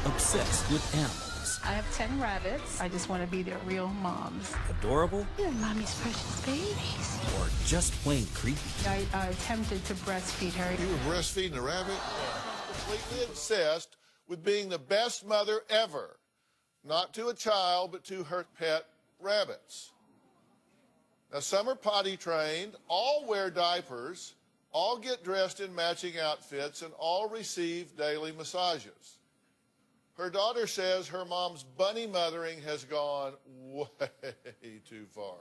obsessed with animals. I have 10 rabbits. I just want to be their real moms. Adorable. They're mommy's precious babies. Or just plain creepy. I attempted to breastfeed her. You were breastfeeding a rabbit? Completely obsessed with being the best mother ever. Not to a child, but to her pet rabbits. Now, some are potty trained, all wear diapers, all get dressed in matching outfits, and all receive daily massages. Her daughter says her mom's bunny mothering has gone way too far.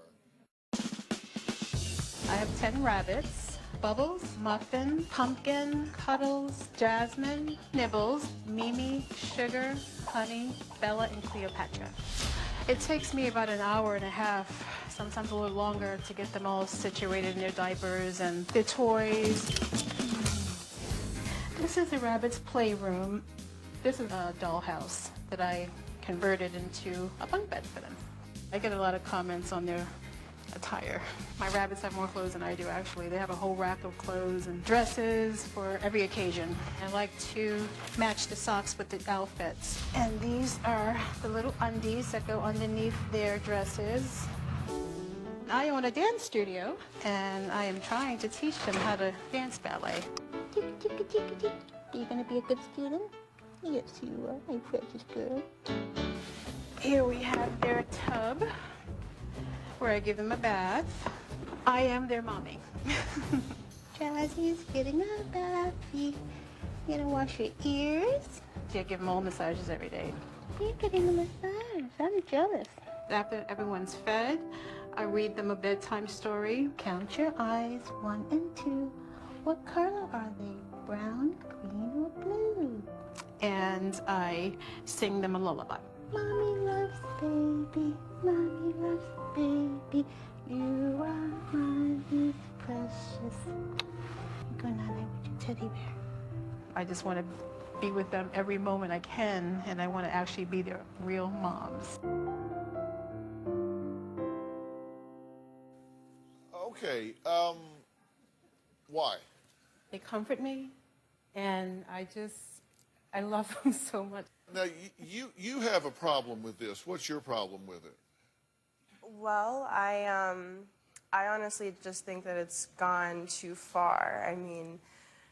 I have 10 rabbits. Bubbles, Muffin, Pumpkin, Cuddles, Jasmine, Nibbles, Mimi, Sugar, Honey, Bella, and Cleopatra. It takes me about an hour and a half, sometimes a little longer, to get them all situated in their diapers and their toys. This is the rabbit's playroom. This is a dollhouse that I converted into a bunk bed for them. I get a lot of comments on their attire. My rabbits have more clothes than I do, actually. They have a whole rack of clothes and dresses for every occasion. I like to match the socks with the outfits. And these are the little undies that go underneath their dresses. I own a dance studio, and I am trying to teach them how to dance ballet. Are you going to be a good student? Yes, you are, my precious girl. Here we have their tub, where I give them a bath. I am their mommy. Jazzy's getting a bath. You gonna wash your ears? I give them all massages every day. You're getting a massage. I'm jealous. After everyone's fed, I read them a bedtime story. Count your eyes, 1 and 2. What color are they? Brown, green, or blue? And I sing them a lullaby. Mommy loves baby, mommy loves baby. You are mommy's precious. Good night with your teddy bear. I just want to be with them every moment I can, and I want to actually be their real moms. Okay, why? They comfort me, and I love them so much. Now, you have a problem with this. What's your problem with it? Well, I honestly just think that it's gone too far. I mean,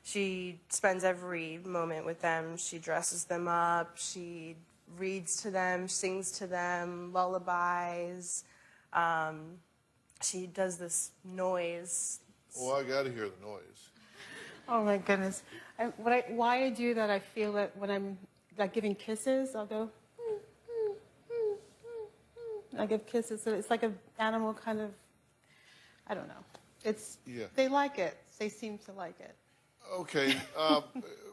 she spends every moment with them. She dresses them up. She reads to them, sings to them, lullabies. She does this noise. Oh, I got to hear the noise. Oh my goodness. Why I do that, I feel that when I'm like giving kisses, I'll go, I give kisses. So it's like an animal kind of, I don't know. They like it. They seem to like it. Okay.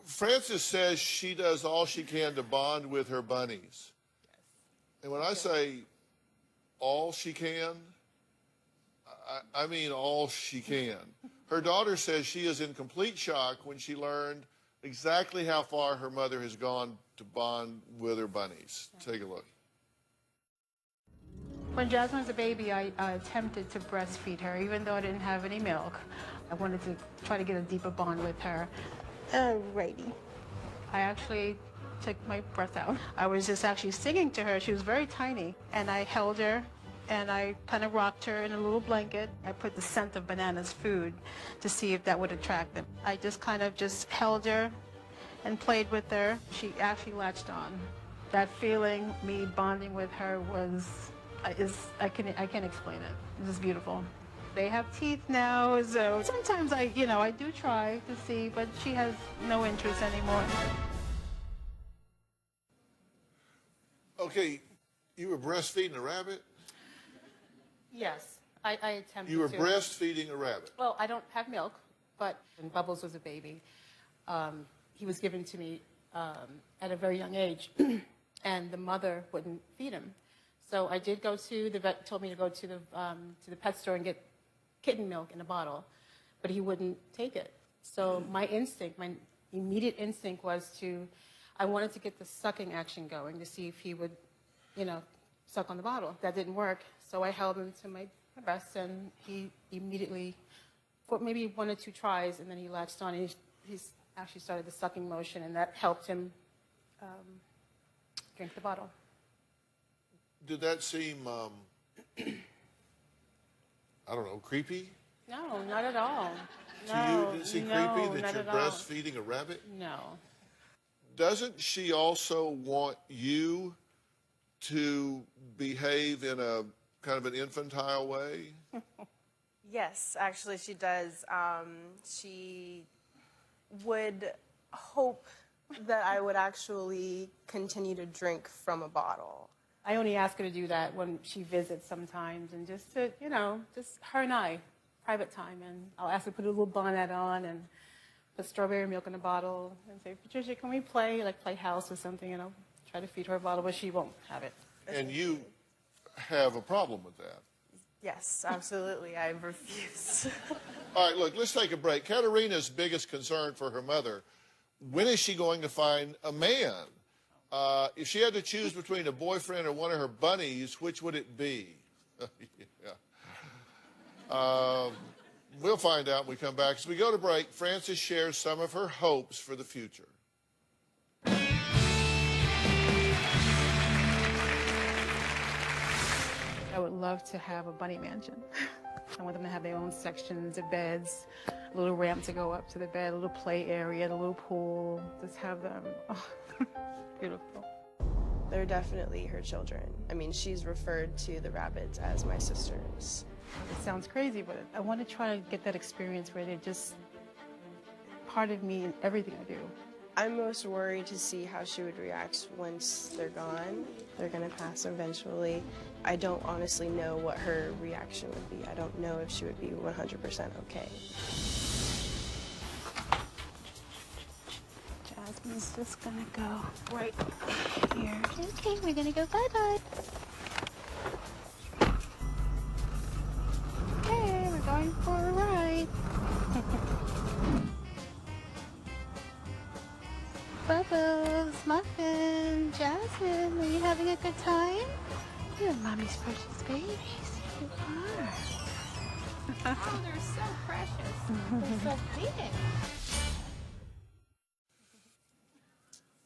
Frances says she does all she can to bond with her bunnies. Yes. And when I say all she can, I mean all she can. Her daughter says she is in complete shock when she learned exactly how far her mother has gone to bond with her bunnies. Take a look. When Jasmine was a baby, I attempted to breastfeed her, even though I didn't have any milk. I wanted to try to get a deeper bond with her. Alrighty. I actually took my breath out. I was just actually singing to her. She was very tiny, and I held her, and I kind of rocked her in a little blanket. I put the scent of Banana's food to see if that would attract them. I just kind of just held her and played with her. She actually latched on. That feeling, me bonding with her, I can't explain it. It was beautiful. They have teeth now, so sometimes I do try to see, but she has no interest anymore. Okay, you were breastfeeding a rabbit? Yes, I attempted to. You were breastfeeding a rabbit? Well, I don't have milk, but when Bubbles was a baby, he was given to me at a very young age, and the mother wouldn't feed him. So I did go to the vet, told me to go to the pet store and get kitten milk in a bottle, but he wouldn't take it. So my immediate instinct was I wanted to get the sucking action going to see if he would, suck on the bottle. That didn't work, so I held him to my breast, and he immediately, for maybe 1 or 2 tries, and then he latched on, and he actually started the sucking motion, and that helped him drink the bottle. Did that seem, I don't know, creepy? No, not at all. To No, you, did it seem no, creepy that not you're at all. breastfeeding a rabbit? No. Doesn't she also want you to behave in a kind of an infantile way? Yes, actually, she does. She would hope that I would actually continue to drink from a bottle. I only ask her to do that when she visits sometimes, and just to, you know, just her and I, private time. And I'll ask her to put a little bonnet on and put strawberry milk in a bottle and say, Patricia, can we play, like play house or something? And I'll try to feed her a bottle, but she won't have it. And you have a problem with that? Yes, absolutely. I refuse. All right, look, let's take a break. Katerina's biggest concern for her mother, when is she going to find a man? If she had to choose between a boyfriend or one of her bunnies, which would it be? Yeah. We'll find out when we come back. As we go to break, Frances shares some of her hopes for the future. I would love to have a bunny mansion. I want them to have their own sections of beds, a little ramp to go up to the bed, a little play area, a little pool. Just have them. Oh, beautiful. They're definitely her children. I mean, she's referred to the rabbits as my sisters. It sounds crazy, but I want to try to get that experience where they're just part of me in everything I do. I'm most worried to see how she would react once they're gone. They're going to pass eventually. I don't honestly know what her reaction would be. I don't know if she would be 100% okay. Jasmine's just gonna go right here. Okay, we're gonna go bye-bye. Okay, we're going for a ride. Bubbles, Muffin, Jasmine, are you having a good time? You're Mommy's precious babies. You are. Oh, they're so precious. They're so big.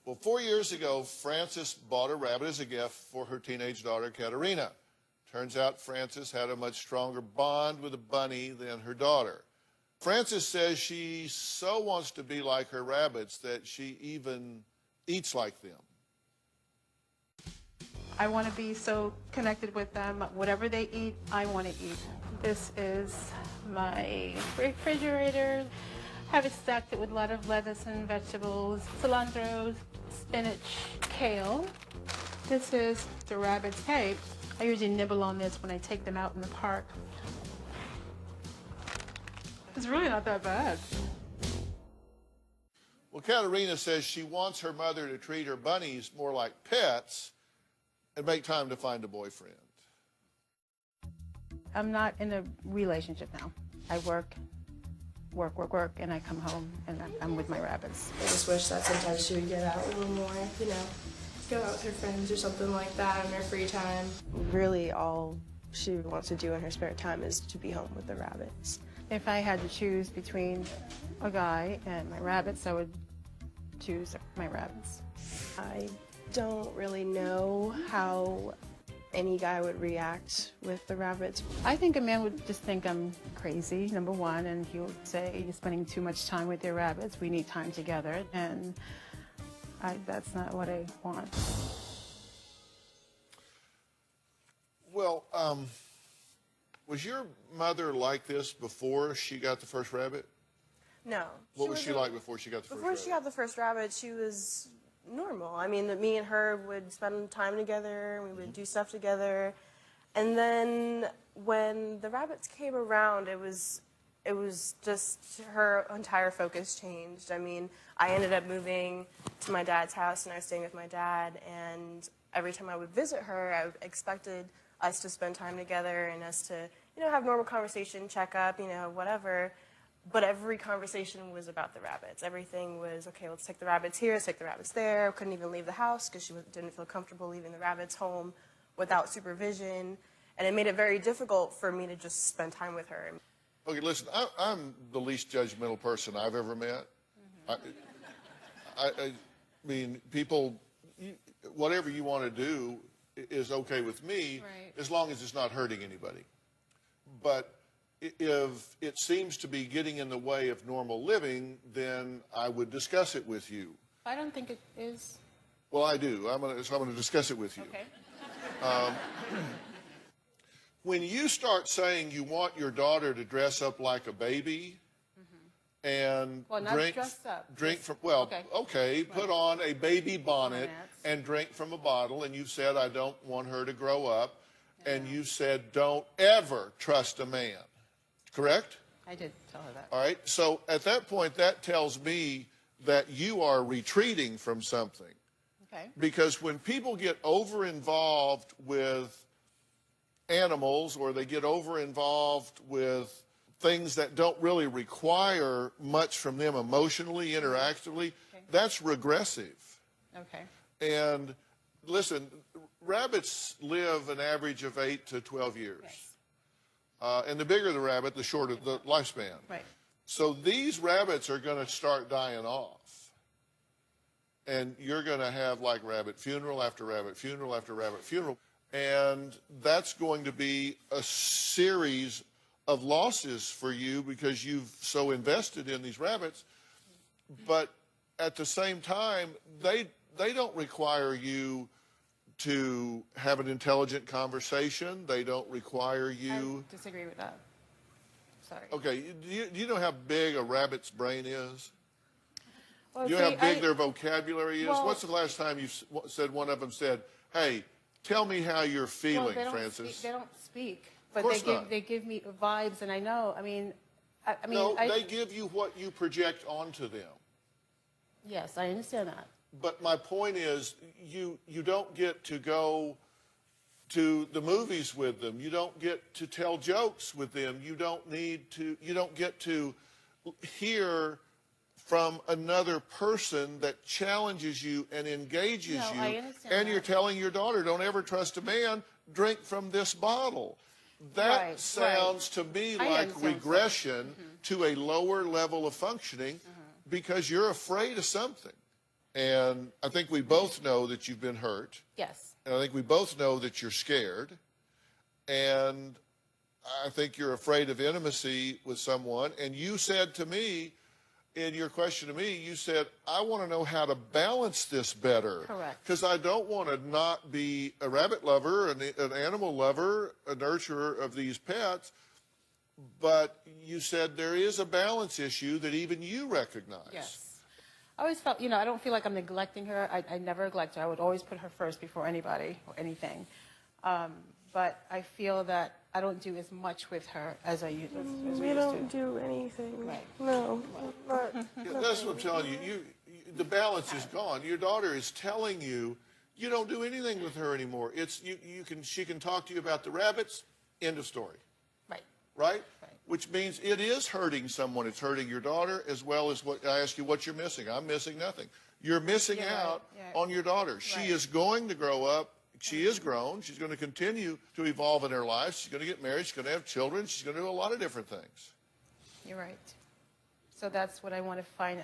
Well, 4 years ago, Frances bought a rabbit as a gift for her teenage daughter, Katerina. Turns out Frances had a much stronger bond with a bunny than her daughter. Frances says she so wants to be like her rabbits that she even eats like them. I want to be so connected with them. Whatever they eat, I want to eat. This is my refrigerator. Have it stacked with a lot of lettuce and vegetables, cilantro, spinach, kale. This is the rabbit's hay. I usually nibble on this when I take them out in the park. It's really not that bad. Well, Katerina says she wants her mother to treat her bunnies more like pets and make time to find a boyfriend. I'm not in a relationship now. I work, and I come home and I'm with my rabbits. I just wish that sometimes she would get out a little more, you know, go out with her friends or something like that in her free time. Really, all she wants to do in her spare time is to be home with the rabbits. If I had to choose between a guy and my rabbits, I would choose my rabbits. I don't really know how any guy would react with the rabbits. I think a man would just think I'm crazy, number one, and he would say, you're spending too much time with your rabbits. We need time together, and that's not what I want. Well, was your mother like this before she got the first rabbit? No. What was she like before she got the first rabbit? Before she got the first rabbit, she was normal. I mean, me and her would spend time together, we would do stuff together. And then when the rabbits came around, it was just her entire focus changed. I mean, I ended up moving to my dad's house and I was staying with my dad, and every time I would visit her, I expected us to spend time together and us to, you know, have normal conversation, check up, you know, whatever. But every conversation was about the rabbits. Everything was, okay, let's take the rabbits here, let's take the rabbits there. Couldn't even leave the house because she didn't feel comfortable leaving the rabbits home without supervision. And it made it very difficult for me to just spend time with her. Okay, listen, I'm the least judgmental person I've ever met. I mean, people, whatever you want to do is okay with me, Right. as long as it's not hurting anybody. But if it seems to be getting in the way of normal living, then I would discuss it with you. I don't think it is. Well, I do. So I'm going to discuss it with you. Okay. When you start saying you want your daughter to dress up like a baby and Well, not dress up. drink from, well, Okay. put on a baby bonnet Bonnets. and drink from a bottle, and you said, I don't want her to grow up, and you said, don't ever trust a man. Correct? I did tell her that. All right. So at that point, that tells me that you are retreating from something. Okay. Because when people get over involved with animals, or they get over involved with things that don't really require much from them emotionally, interactively, that's regressive. Okay. And listen, rabbits live an average of 8 to 12 years. Yes. And the bigger the rabbit, the shorter the lifespan. Right. So these rabbits are going to start dying off. And you're going to have like rabbit funeral after rabbit funeral after rabbit funeral. And that's going to be a series of losses for you because you've so invested in these rabbits. But at the same time, they don't require you to have an intelligent conversation. They don't require you. I disagree with that. Sorry. Okay, do you know how big a rabbit's brain is? Well, Do you know how big their vocabulary is? well- What's the last time you said one of them said, hey, tell me how you're feeling, they don't Francis? Speak, they don't speak, but course not. they give me vibes, and I know. I mean, No, they give you what you project onto them. Yes, I understand that. But my point is, you don't get to go to the movies with them. You don't get to tell jokes with them. You don't get to hear from another person that challenges you and engages No, you. I understand And that. you're telling your daughter, don't ever trust a man, drink from this bottle. That Right, sounds to me I like understand. regression to a lower level of functioning because you're afraid of something. And I think we both know that you've been hurt. Yes. And I think we both know that you're scared. And I think you're afraid of intimacy with someone. And you said to me, in your question to me, you said, I want to know how to balance this better. Correct. Because I don't want to not be a rabbit lover, an animal lover, a nurturer of these pets. But you said there is a balance issue that even you recognize. Yes. I always felt, I don't feel like I'm neglecting her. I never neglect her. I would always put her first before anybody or anything. But I feel that I don't do as much with her as I used as we We used don't to. do anything. Right. No. Not, Yeah, that's what I'm telling you. The balance is gone. Your daughter is telling you you don't do anything with her anymore. She can talk to you about the rabbits. End of story. Right. Right? Right. Which means it is hurting someone. It's hurting your daughter as well as what I ask you what you're missing. I'm missing nothing. You're missing You're out right. on your daughter. She Right. is going to grow up. She is grown. She's going to continue to evolve in her life. She's going to get married. She's going to have children. She's going to do a lot of different things. You're right. So that's what I want to find,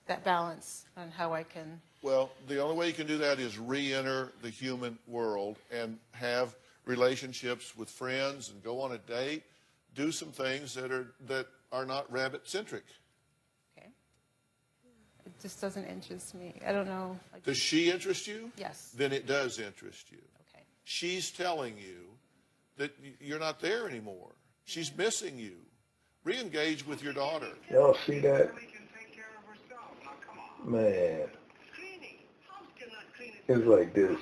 that balance on how I can. Well, the only way you can do that is re-enter the human world and have relationships with friends and go on a date, do some things that are not rabbit-centric. Okay. It just doesn't interest me. I don't know. Does she interest you? Yes. Then it does interest you. Okay. She's telling you that you're not there anymore. She's missing you. Re-engage with your daughter. Y'all see that? Man, it's like this.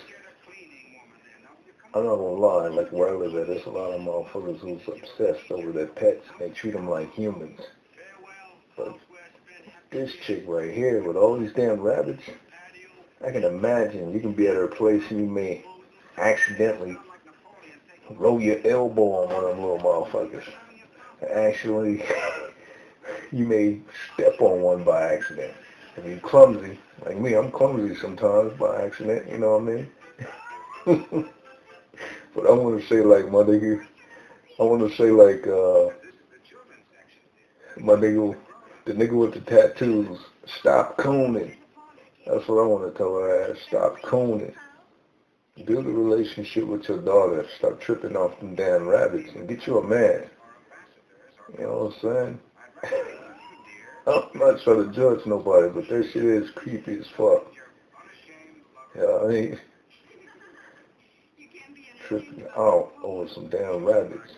I'm not gonna lie, like where I live at, there's a lot of motherfuckers who's obsessed over their pets. They treat them like humans. But this chick right here with all these damn rabbits, I can imagine you can be at her place and you may accidentally roll your elbow on one of them little motherfuckers. Actually, you may step on one by accident. If you're clumsy, like me, I'm clumsy sometimes by accident, you know what I mean? But I want to say like my nigga, my nigga, the nigga with the tattoos, stop cooning. That's what I want to tell her ass, stop cooning. Build a relationship with your daughter. Stop tripping off them damn rabbits and get you a man. You know what I'm saying? I'm not trying to judge nobody, but that shit is creepy as fuck. Yeah, I mean, tripping out over some damn rabbits.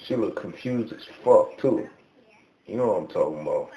She look confused as fuck too. You know what I'm talking about.